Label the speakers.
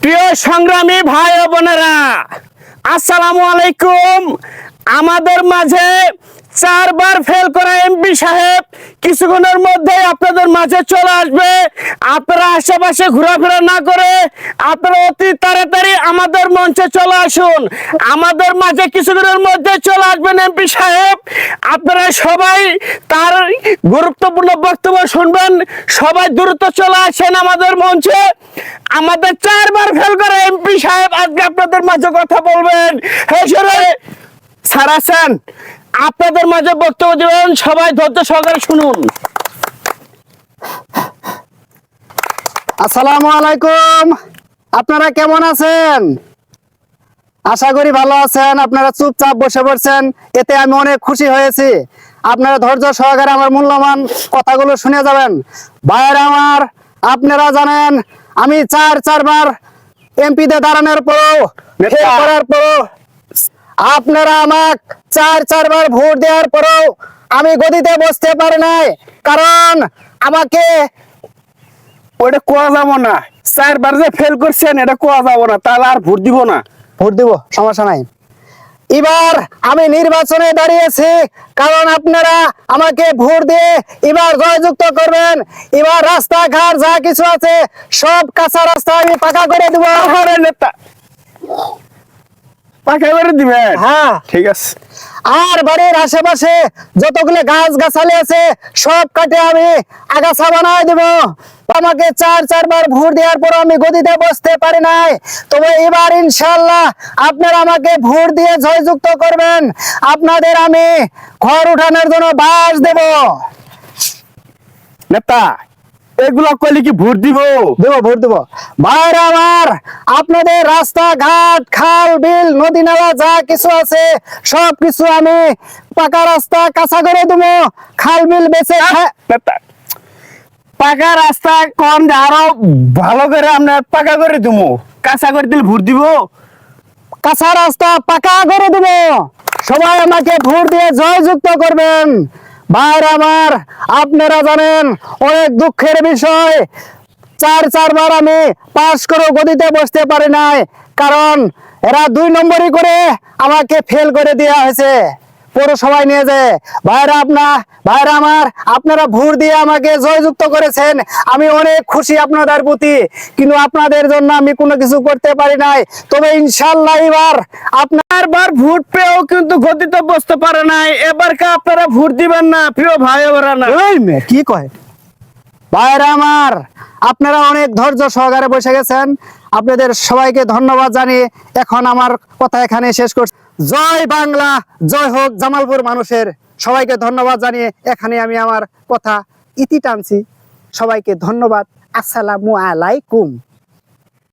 Speaker 1: প্রিয় সংগ্রামী ভাই ও বোনেরা, আসসালামু আলাইকুম। আমাদের মাঝে 4 বার ফেল করা এমপি সাহেব কিছুক্ষণের মধ্যে আপনাদের মাঝে চলে আসবে। আপনারা আশেপাশে ঘোরাফেরা না করে আপনারা অতি তাড়াতাড়ি আমাদের মঞ্চে চলে আসুন। আমাদের মাঝে কিছুক্ষণের মধ্যে চলে আসবেন এমপি সাহেব। আপনারা সবাই তার গুরুত্বপূর্ণ বক্তব্য শুনবেন। সবাই দ্রুত চলে আসেন আমাদের মঞ্চে। আমাদের 4 বার ফেল করা এমপি সাহেব আজকে আপনাদের মাঝে কথা বলবেন। স্যার আছেন, আপনাদের মাঝে বক্তব্য দেবেন। সবাই ধৈর্য সহকারে শুনুন।
Speaker 2: আসসালামু আলাইকুম। আপনারা কেমন আছেন? আশা করি ভালো আছেন। আপনারা চুপচাপ বসে পড়ছেন, এতে আমি অনেক খুশি হয়েছি। আপনারা ধৈর্য সহকারে আমার মূল্যবান কথাগুলো শুনে যাবেন। ভাইয়েরা আমার, আপনারা জানেন আমি 4 বার এমপিতে দাঁড়ানোর পরও করার পরও আপনারা আমাকে 4 বার ভোট দেওয়ার পরও আমি গদিতে বসতে পারি নাই, কারণ আমাকে
Speaker 1: ওটা কোয়া যাবো না। 4 বার যে ফেল করছেন এটা কোয়া যাবো না, তাহলে আর ভোট দিব না।
Speaker 2: ভোট দিব, সমস্যা নাই। এবার আমি নির্বাচনে দাঁড়িয়েছি, কারণ আপনারা আমাকে ভোট দিয়ে এবার জয়যুক্ত করবেন। এবার রাস্তাঘাট যা কিছু আছে সব কাঁচা রাস্তা আমি পাকা করে দিব।
Speaker 1: নেতা পাকা করে দিবেন?
Speaker 2: হ্যাঁ,
Speaker 1: ঠিক আছে।
Speaker 2: আর বাড়ির আশেপাশে যতগুলো গাছ গাছালি আছে সব কাটে আমি আগাছা বানায় দেব। আমাকে 4 বার ভোট দেওয়ার পর আমি গদিতে বসতে পারি নাই, তবে এবার ইনশাআল্লাহ আপনারা আমাকে ভোট দিয়ে জয়যুক্ত করবেন। আপনাদের আমি ঘর উঠানোর জন্য বাঁশ দেব।
Speaker 1: নেতা এগুলা কইলে কি ভোট দিব?
Speaker 2: ভোট দেব। ভাইরা আমার, আপনাদের রাস্তাঘাট, খাল বিল, নদী নালা যা কিছু আছে সব কিছু আমি পাকা রাস্তা কাঁচা করে দেবো। খাল বিল বেঁচে
Speaker 1: নেতা পাকা রাস্তা কম আরো ভালো করে আমরা পাকা করে দিব। কাঁচা করে দিলে ভোট দিব?
Speaker 2: কাঁচা রাস্তা পাকা করে দেব। সবাই আমাকে ভোট দিয়ে জয়যুক্ত করবেন। ভাইরা আমার, আপনারা জানেন অনেক দুঃখের বিষয়, 4 বার আমি পাস করে গদিতে বসতে পারি নাই, কারণ এরা 2 নম্বরই করে আমাকে ফেল করে দেওয়া হয়েছে পৌরসভায় নিয়ে যায়। ভাইরা আমার, আপনারা ভোট দিয়ে আমাকে জয়যুক্ত করেছেন, আমি অনেক খুশি আপনাদের প্রতি, কিন্তু আপনাদের জন্য আমি কোনো কিছু করতে পারি নাই। তবে ইনশাআল্লাহ এবার
Speaker 1: আপনার বার ভোট পেয়েও কিন্তু গদিতে বসতে পারে নাই। এবার কে আপনারা ভোট দিবেন না প্রিয় ভাই ওরা? না
Speaker 2: কি কয়? ভাইরা আমার, আপনারা অনেক ধৈর্য সহকারে বসে গেছেন। আপনাদের সবাইকে ধন্যবাদ জানিয়ে এখন আমার কথা এখানে শেষ করছি। জয় বাংলা, জয় হোক জামালপুর মানুষের। সবাইকে ধন্যবাদ জানিয়ে এখানে আমি আমার কথা ইতি টানছি। সবাইকে ধন্যবাদ। আসসালামু আলাইকুম।